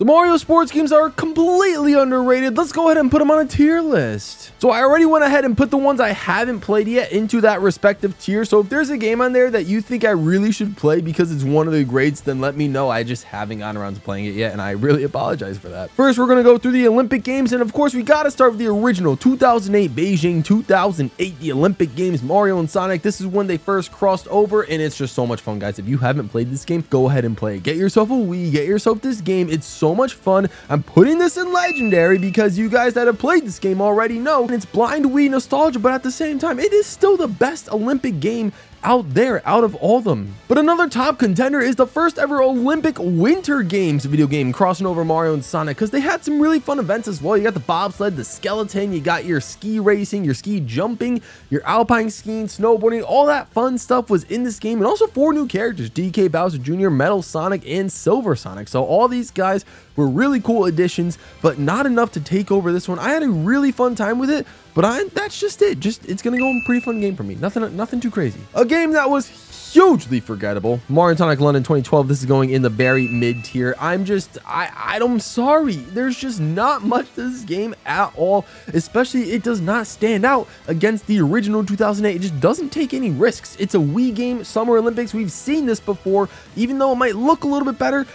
The Mario sports games are completely underrated. Let's go ahead and put them on a tier list. So I already went ahead and put the ones I haven't played yet into that respective tier. So if there's a game on there that you think I really should play because it's one of the greats, then let me know. I just haven't gotten around to playing it yet, and I really apologize for that. First, we're going to go through the Olympic Games, and of course, we got to start with the original 2008 Beijing, 2008, the Olympic Games, Mario and Sonic. This is when they first crossed over, and it's just so much fun, guys. If you haven't played this game, go ahead and play it. Get yourself a Wii, get yourself this game. It's so much fun. I'm putting this in legendary because you guys that have played this game already know it's blind Wii nostalgia, but at the same time, it is still the best Olympic game out there, out of all of them. But another top contender is the first ever Olympic Winter Games video game crossing over Mario and Sonic, because they had some really fun events as well. You got the bobsled, the skeleton, you got your ski racing, your ski jumping, your alpine skiing, snowboarding, all that fun stuff was in this game. And also 4 new characters, DK Bowser Jr., Metal Sonic, and Silver Sonic. So all these guys were really cool additions, but not enough to take over this one. I had a really fun time with it, but that's just it. It's gonna go a pretty fun game for me. Nothing too crazy. A game that was hugely forgettable, Mario and Sonic London 2012. This is going in the very mid tier. I'm sorry. There's just not much to this game at all. Especially, it does not stand out against the original 2008. It just doesn't take any risks. It's a Wii game, Summer Olympics. We've seen this before. Even though it might look a little bit better,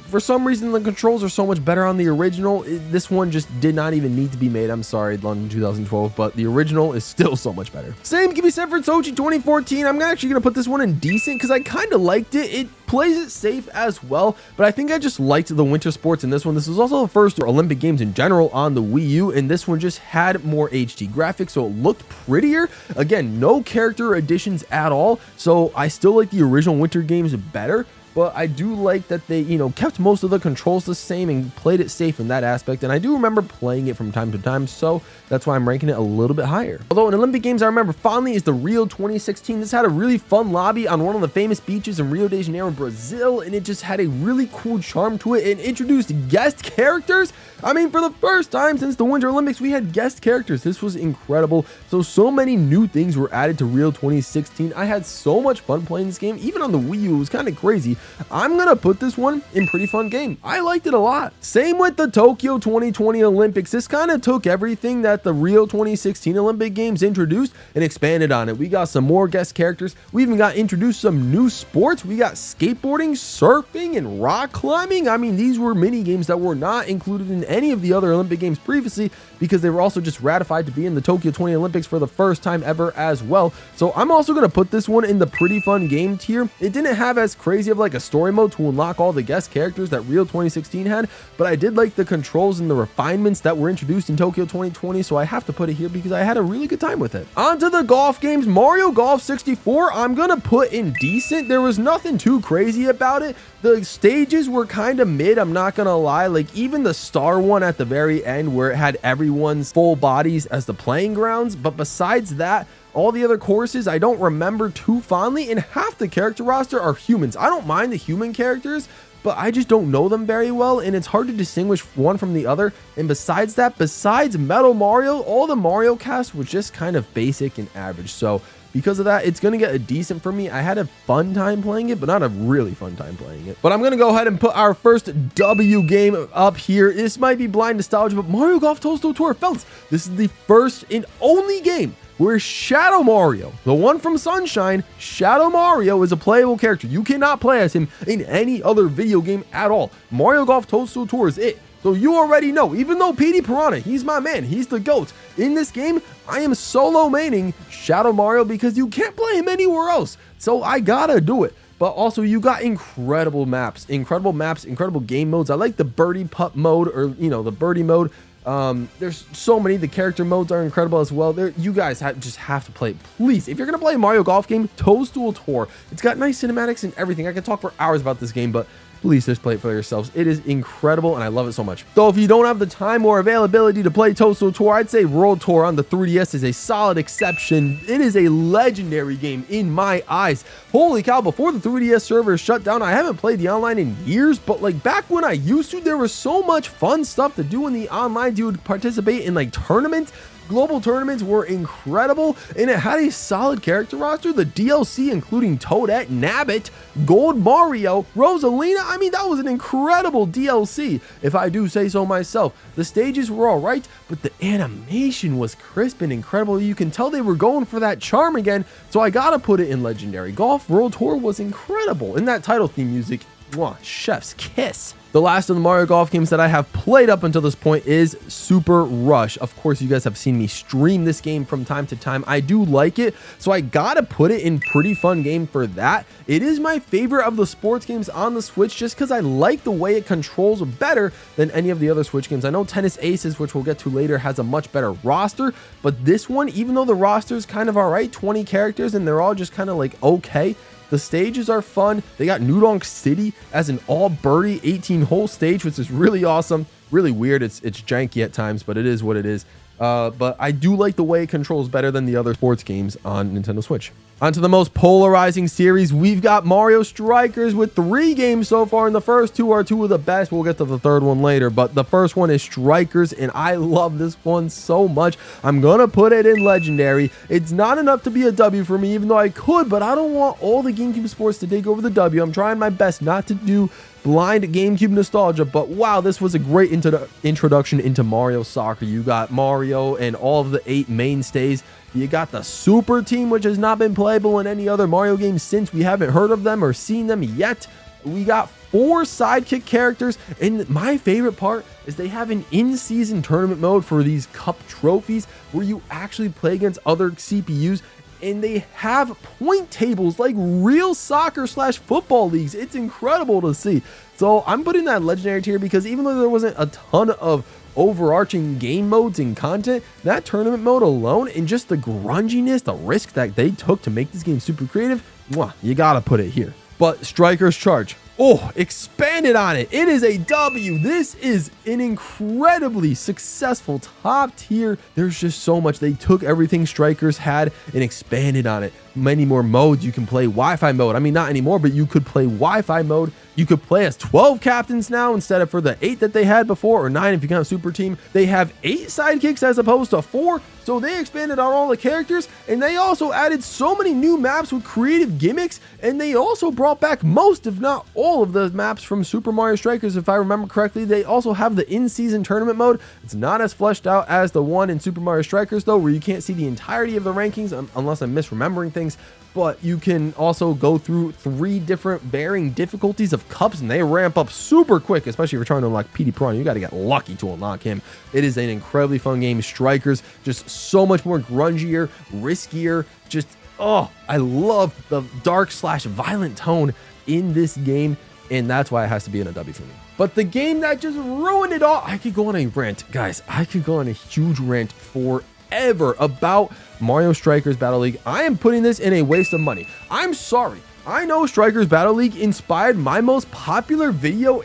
for some reason the controls are so much better on the original. This one just did not even need to be made. I'm sorry, London 2012, but the original is still so much better. Same can be said for Sochi 2014. I'm actually gonna put this one in decent because I kind of liked it. It plays it safe as well, but I think I just liked the winter sports in this one. This was also the first Olympic Games in general on the Wii U, and this one just had more HD graphics, so it looked prettier. Again, no character additions at all, so I still like the original Winter Games better. But I do like that they, kept most of the controls the same and played it safe in that aspect. And I do remember playing it from time to time, so that's why I'm ranking it a little bit higher. Although in Olympic Games I remember fondly is the Rio 2016. This had a really fun lobby on one of the famous beaches in Rio de Janeiro, Brazil, and it just had a really cool charm to it and introduced guest characters. I mean, for the first time since the Winter Olympics, we had guest characters. This was incredible. So many new things were added to Rio 2016. I had so much fun playing this game. Even on the Wii U, it was kind of crazy. I'm gonna put this one in pretty fun game. I liked it a lot. Same with the Tokyo 2020 Olympics. This kind of took everything that the Rio 2016 Olympic Games introduced and expanded on it. We got some more guest characters. We even got introduced some new sports. We got skateboarding, surfing, and rock climbing. I mean, these were mini games that were not included in any of the other Olympic Games previously because they were also just ratified to be in the Tokyo 20 Olympics for the first time ever as well. So I'm also gonna put this one in the pretty fun game tier. It didn't have as crazy of like a story mode to unlock all the guest characters that Rio 2016 had, but I did like the controls and the refinements that were introduced in Tokyo 2020, so I have to put it here because I had a really good time with it. On to the golf games. Mario Golf 64, I'm gonna put in decent. There was nothing too crazy about it. The stages were kind of mid, I'm not gonna lie. Like even the star one at the very end where it had everyone's full bodies as the playing grounds, but besides that, all the other courses I don't remember too fondly, and half the character roster are humans. I don't mind the human characters, but I just don't know them very well, and it's hard to distinguish one from the other. And besides that, besides Metal Mario, all the Mario cast was just kind of basic and average. So because of that, it's going to get a decent for me. I had a fun time playing it, but not a really fun time playing it. But I'm going to go ahead and put our first W game up here. This might be blind nostalgia, but Mario Golf Toadstool Tour. Fellas, this is the first and only game where Shadow Mario, the one from Sunshine, Shadow Mario is a playable character. You cannot play as him in any other video game at all. Mario Golf Toadstool Tour is it. So you already know, even though Petey Piranha, he's my man, he's the GOAT. In this game, I am solo maining Shadow Mario because you can't play him anywhere else. So I gotta do it. But also you got incredible maps, incredible game modes. I like the birdie putt mode, or the birdie mode. There's so many. The character modes are incredible as well. You guys just have to play it. Please, if you're gonna play a Mario Golf game, Toadstool Tour. It's got nice cinematics and everything. I could talk for hours about this game, but please just play it for yourselves. It is incredible and I love it so much. So if you don't have the time or availability to play Toadstool Tour, I'd say World Tour on the 3DS is a solid exception. It is a legendary game in my eyes. Holy cow, before the 3DS server shut down, I haven't played the online in years, but like back when I used to, there was so much fun stuff to do in the online. You would participate in like tournaments, global tournaments were incredible, and it had a solid character roster. The DLC, including Toadette, Nabbit, Gold Mario, Rosalina. I mean, that was an incredible DLC, if I do say so myself. The stages were all right, but the animation was crisp and incredible. You can tell they were going for that charm again, so I gotta put it in Legendary. Golf World Tour was incredible, and that title theme music, mwah, chef's kiss. The last of the Mario Golf games that I have played up until this point is Super Rush. Of course, you guys have seen me stream this game from time to time. I do like it, so I gotta put it in pretty fun game for that. It is my favorite of the sports games on the Switch just because I like the way it controls better than any of the other Switch games. I know Tennis Aces, which we'll get to later, has a much better roster, but this one, even though the roster is kind of all right, 20 characters, and they're all just kind of like okay, the stages are fun. They got New Donk City as an all birdie 18-hole stage, which is really awesome. Really weird. It's janky at times, but it is what it is. But I do like the way it controls better than the other sports games on Nintendo Switch. On to the most polarizing series. We've got Mario Strikers with 3 games so far, and the first 2 are 2 of the best. We'll get to the third one later, but the first one is Strikers, and I love this one so much. I'm gonna put it in Legendary. It's not enough to be a W for me, even though I could, but I don't want all the GameCube sports to take over the W. I'm trying my best not to do blind GameCube nostalgia, but wow, this was a great introduction into Mario Soccer. You got Mario and all of the 8 mainstays. You got the Super Team, which has not been playable in any other Mario game since. We haven't heard of them or seen them yet. We got 4 sidekick characters, and my favorite part is they have an in-season tournament mode for these cup trophies where you actually play against other CPUs, and they have point tables like real soccer / football leagues. It's incredible to see. So I'm putting that Legendary tier because even though there wasn't a ton of overarching game modes and content, that tournament mode alone and just the grunginess, the risk that they took to make this game super creative, mwah, you gotta put it here. But Strikers Charge, oh, expanded on it. It is a W. This is an incredibly successful top tier. There's just so much. They took everything Strikers had and expanded on it. Many more modes. You can play Wi-Fi mode. I mean, not anymore, but you could play Wi-Fi mode. You could play as 12 captains now instead of for the 8 that they had before, or 9 if you count Super Team. They have 8 sidekicks as opposed to 4, so they expanded on all the characters, and they also added so many new maps with creative gimmicks, and they also brought back most, if not all, of the maps from Super Mario Strikers, if I remember correctly. They also have the in-season tournament mode. It's not as fleshed out as the one in Super Mario Strikers, though, where you can't see the entirety of the rankings, unless I'm misremembering things. But you can also go through 3 different varying difficulties of cups, and they ramp up super quick, especially if you're trying to unlock PD Piranha. You got to get lucky to unlock him. It is an incredibly fun game. Strikers, just so much more grungier, riskier. Just, oh, I love the dark / violent tone in this game, and that's why it has to be in a W for me. But the game that just ruined it all, I could go on a rant. Guys, I could go on a huge rant forever about Mario Strikers Battle League. I am putting this in a waste of money. I'm sorry. I know Strikers Battle League inspired my most popular video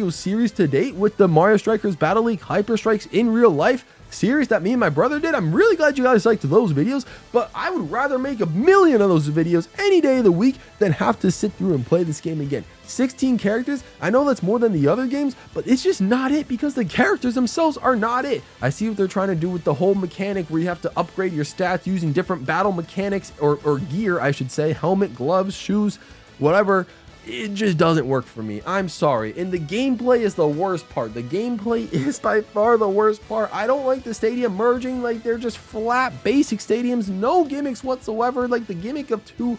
series to date with the Mario Strikers Battle League Hyper Strikes in real life series that me and my brother did. I'm really glad you guys liked those videos, but I would rather make 1,000,000 of those videos any day of the week than have to sit through and play this game again. 16 characters, I know that's more than the other games, but it's just not it because the characters themselves are not it. I see what they're trying to do with the whole mechanic where you have to upgrade your stats using different battle mechanics or gear, I should say, helmet, gloves, shoes, whatever. It just doesn't work for me. I'm sorry. And the gameplay is the worst part. The gameplay is by far the worst part. I don't like the stadium merging. Like, they're just flat, basic stadiums. No gimmicks whatsoever. Like, the gimmick of 2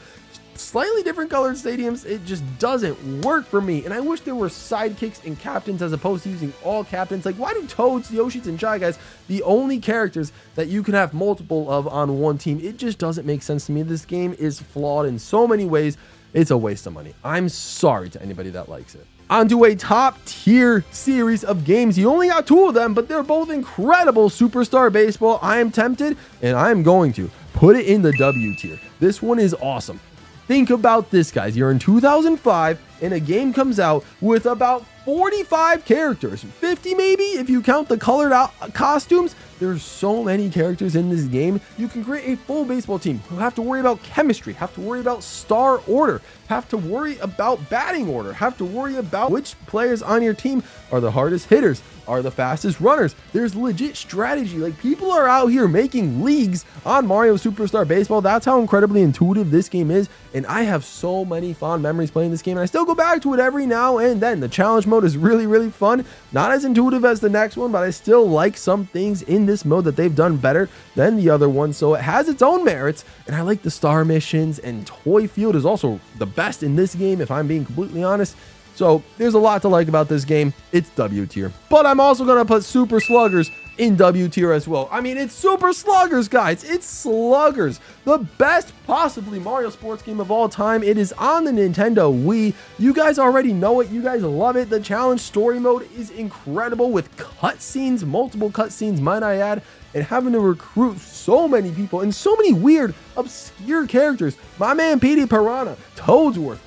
slightly different colored stadiums, it just doesn't work for me. And I wish there were sidekicks and captains as opposed to using all captains. Like, why do Toads, Yoshis, and Shy Guys the only characters that you can have multiple of on one team? It just doesn't make sense to me. This game is flawed in so many ways. It's a waste of money. I'm sorry to anybody that likes it. Onto a top tier series of games. You only got 2 of them, but they're both incredible. Superstar Baseball. I am tempted, and I am going to put it in the W tier. This one is awesome. Think about this, guys. You're in 2005, and a game comes out with about 45 characters, 50 maybe if you count the colored out costumes. There's so many characters in this game. You can create a full baseball team. You have to worry about chemistry, have to worry about star order. have to worry about batting order, have to worry about which players on your team are the hardest hitters, are the fastest runners. There's legit strategy. Like, people are out here making leagues on Mario Superstar Baseball. That's how incredibly intuitive this game is. And I have so many fond memories playing this game. And I still go back to it every now and then. The challenge mode is really, really fun. Not as intuitive as the next one, but I still like some things in this mode that they've done better than the other one. So it has its own merits. And I like the star missions, and Toy Field is also the best in this game, if I'm being completely honest. So there's a lot to like about this game. It's W tier. But I'm also going to put Super Sluggers in W tier as well. I mean, it's Super Sluggers, guys. It's Sluggers. The best possibly Mario sports game of all time. It is on the Nintendo Wii. You guys already know it. You guys love it. The challenge story mode is incredible with cutscenes, multiple cutscenes, might I add, and having to recruit so many people and so many weird, obscure characters. My man Petey Piranha, Toadsworth,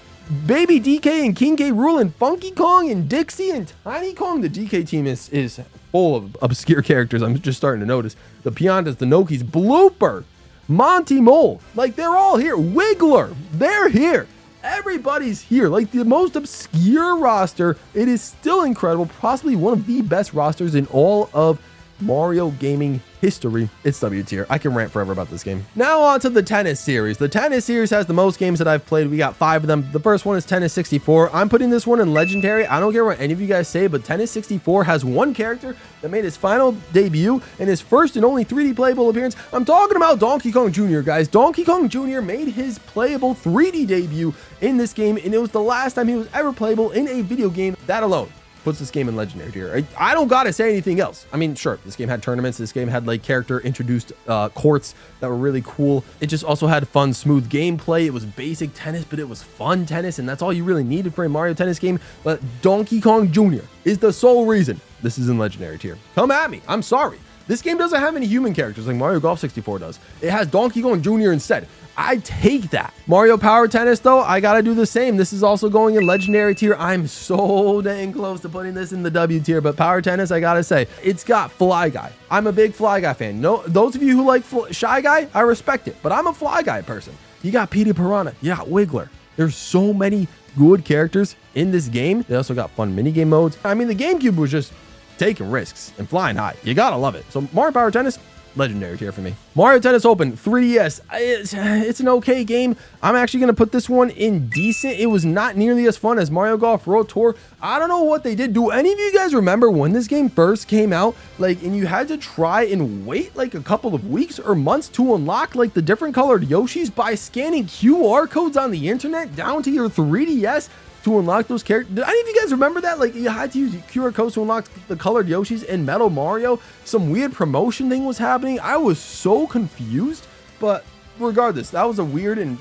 Baby DK and King K. Rool and Funky Kong and Dixie and Tiny Kong. The DK team is full of obscure characters. I'm just starting to notice. The Piantas, the Nokis, Blooper, Monty Mole. Like, they're all here. Wiggler, they're here. Everybody's here. Like, the most obscure roster. It is still incredible. Possibly one of the best rosters in all of Mario gaming history. It's W tier. I can rant forever about this game. Now on to the tennis series. The tennis series has the most games that I've played. We got 5 of them. The first one is Tennis 64. I'm putting this one in legendary. I don't care what any of you guys say, but Tennis 64 has one character that made his final debut and his first and only 3D playable appearance. I'm talking about Donkey Kong Jr., guys. Donkey Kong Jr. made his playable 3D debut in this game, and it was the last time he was ever playable in a video game. That alone puts this game in legendary tier. I don't gotta say anything else. I mean, sure, this game had tournaments. This game had like character introduced courts that were really cool. It just also had fun, smooth gameplay. It was basic tennis, but it was fun tennis, and that's all you really needed for a Mario tennis game. But Donkey Kong Jr. is the sole reason this is in legendary tier. Come at me. I'm sorry. This game doesn't have any human characters like Mario Golf 64 does. It has Donkey Kong Jr. instead. I take that. Mario Power Tennis, though, I gotta do the same. This is also going in legendary tier. I'm so dang close to putting this in the W tier, but Power Tennis, I gotta say, it's got Fly Guy. I'm a big Fly Guy fan. No, those of you who like Shy Guy, I respect it, but I'm a Fly Guy person. You got Petey Piranha, you got Wiggler. There's so many good characters in this game. They also got fun minigame modes. I mean, the GameCube was just taking risks and flying high. You gotta love it. So Mario Power Tennis, legendary tier for me. Mario Tennis Open 3DS. It's an okay game. I'm actually going to put this one in decent. It was not nearly as fun as Mario Golf Pro Tour. I don't know what they did. Do any of you guys remember when this game first came out? Like, and you had to try and wait like a couple of weeks or months to unlock like the different colored Yoshis by scanning QR codes on the internet down to your 3DS to unlock those characters. Did any of you guys remember that? Like, you had to use QR codes to unlock the colored Yoshis in Metal Mario. Some weird promotion thing was happening. I was so confused, but regardless, that was a weird and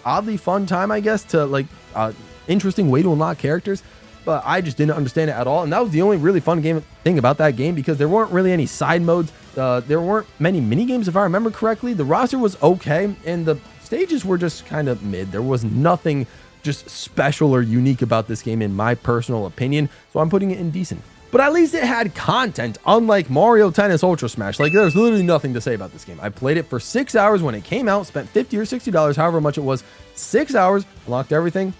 oddly fun time, I guess, to like interesting way to unlock characters. But I just didn't understand it at all. And that was the only really fun thing about that game, because there weren't really any side modes. There weren't many mini games, if I remember correctly. The roster was okay, and the stages were just kind of mid. There was nothing just special or unique about this game in my personal opinion, so I'm putting it in decent. But at least it had content, unlike Mario Tennis Ultra Smash. Like, there's literally nothing to say about this game. I played it for 6 hours when it came out, spent $50 or $60, however much it was. 6 hours, unlocked everything,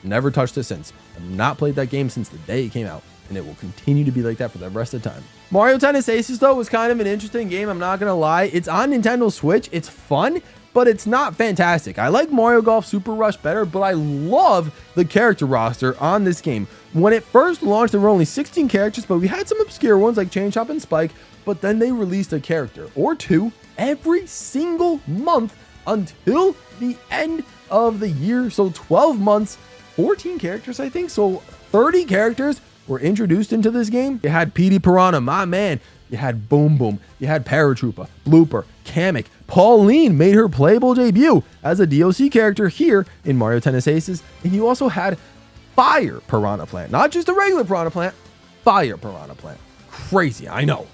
never touched it since. I've not played that game since the day it came out, and it will continue to be like that for the rest of the time. Mario Tennis Aces, though, was kind of an interesting game, I'm not gonna lie. It's on Nintendo Switch, it's fun, but it's not fantastic. I like Mario Golf Super Rush better, but I love the character roster on this game. When it first launched, there were only 16 characters, but we had some obscure ones like Chain Chomp and Spike, but then they released a character or two every single month until the end of the year. So 12 months, 14 characters, I think. So 30 characters were introduced into this game. You had Petey Piranha, my man. You had Boom Boom. You had Paratroopa, Blooper, Kamek. Pauline made her playable debut as a DLC character here in Mario Tennis Aces. And you also had Fire Piranha Plant. Not just a regular Piranha Plant, Fire Piranha Plant. Crazy, I know.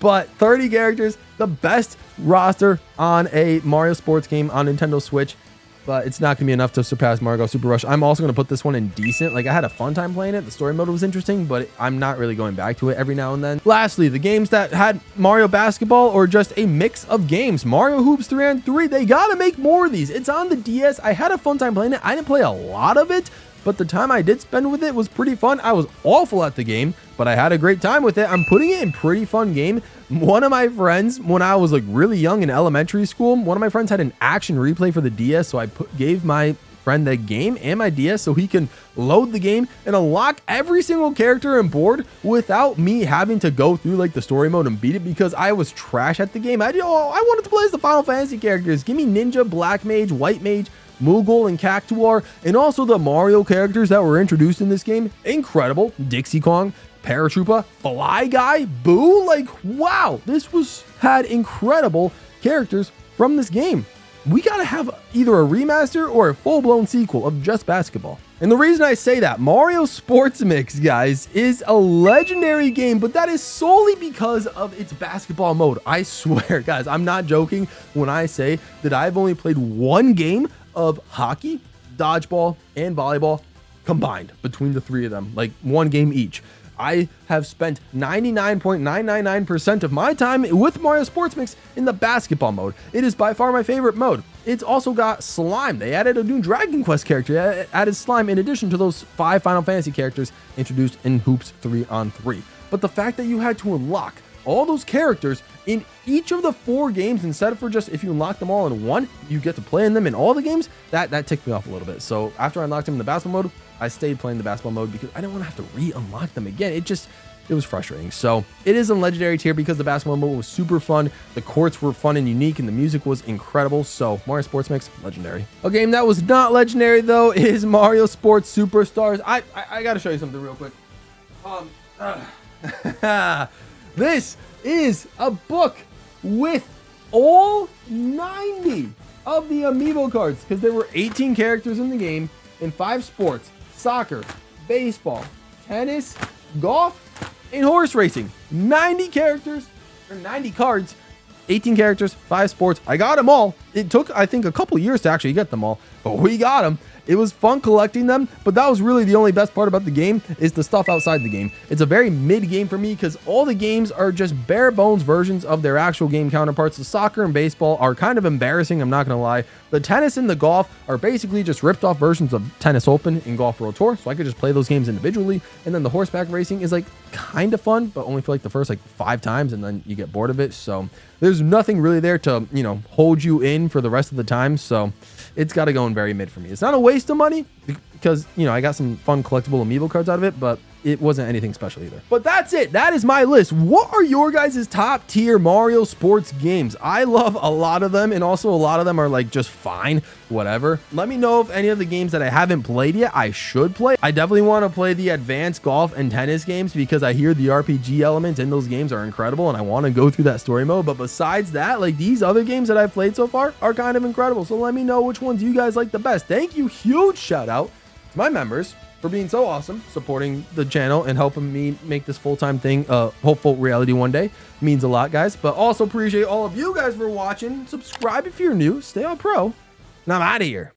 But 30 characters, the best roster on a Mario sports game on Nintendo Switch. but it's not gonna be enough to surpass Mario Golf Super Rush. I'm also gonna put this one in decent. Like, I had a fun time playing it. The story mode was interesting, but I'm not really going back to it every now and then. Lastly, the games that had Mario Basketball or just a mix of games. Mario Hoops 3-on-3. They gotta make more of these. It's on the DS. I had a fun time playing it. I didn't play a lot of it, but the time I did spend with it was pretty fun. I was awful at the game, but I had a great time with it. I'm putting it in pretty fun game. One of my friends, when I was like really young in elementary school, one of my friends had an action replay for the DS, so I gave my friend the game and my DS so he can load the game and unlock every single character and board without me having to go through like the story mode and beat it, because I was trash at the game. I wanted to play as the Final Fantasy characters. Give me Ninja, Black Mage, White Mage, Moogle, and Cactuar, and also the Mario characters that were introduced in this game. Incredible. Dixie Kong, Paratroopa, Fly Guy, Boo. Like, wow, this had incredible characters from this game. We gotta have either a remaster or a full-blown sequel of just basketball. And the reason I say that, Mario Sports Mix, guys, is a legendary game, but that is solely because of its basketball mode. I swear, guys, I'm not joking when I say that I've only played one game of hockey, dodgeball, and volleyball combined between the three of them, like one game each. I have spent 99.999% of my time with Mario Sports Mix in the basketball mode. It is by far my favorite mode. It's also got slime. They added a new Dragon Quest character, added slime in addition to those 5 Final Fantasy characters introduced in Hoops 3-on-3. But the fact that you had to unlock all those characters in each of the 4 games, instead of for just, if you unlock them all in one, you get to play in them in all the games, that ticked me off a little bit. So after I unlocked them in the basketball mode, I stayed playing the basketball mode because I didn't want to have to re-unlock them again. It was frustrating. So it is in legendary tier because the basketball mode was super fun. The courts were fun and unique, and the music was incredible. So Mario Sports Mix, legendary. A game that was not legendary though is Mario Sports Superstars. I gotta show you something real quick. This is a book with all 90 of the amiibo cards, because there were 18 characters in the game in 5 sports: soccer, baseball, tennis, golf, and horse racing. 90 characters, or 90 cards, 18 characters, 5 sports. I got them all. It took, I think, a couple years to actually get them all, but we got them. It was fun collecting them, but that was really the only best part about the game, is the stuff outside the game. It's a very mid game for me because all the games are just bare bones versions of their actual game counterparts. The soccer and baseball are kind of embarrassing, I'm not going to lie. The tennis and the golf are basically just ripped off versions of Tennis Open and Golf World Tour, so I could just play those games individually. And then the horseback racing is like kind of fun, but only for like the first like 5 times, and then you get bored of it. So there's nothing really there to, hold you in for the rest of the time. So it's got to go in very mid for me. It's not a waste of money because, I got some fun collectible amiibo cards out of it, but it wasn't anything special either. But that's it. That is my list. What are your guys' top tier Mario sports games? I love a lot of them, and also a lot of them are like just fine, whatever. Let me know if any of the games that I haven't played yet I should play. I definitely want to play the advanced golf and tennis games because I hear the RPG elements in those games are incredible, and I want to go through that story mode. But besides that, like, these other games that I've played so far are kind of incredible. So let me know which ones you guys like the best. Thank you. Huge shout out to my members for being so awesome, supporting the channel and helping me make this full-time thing hopeful reality one day. Means a lot, guys. But also appreciate all of you guys for watching. Subscribe if you're new. Stay on pro, and I'm out of here.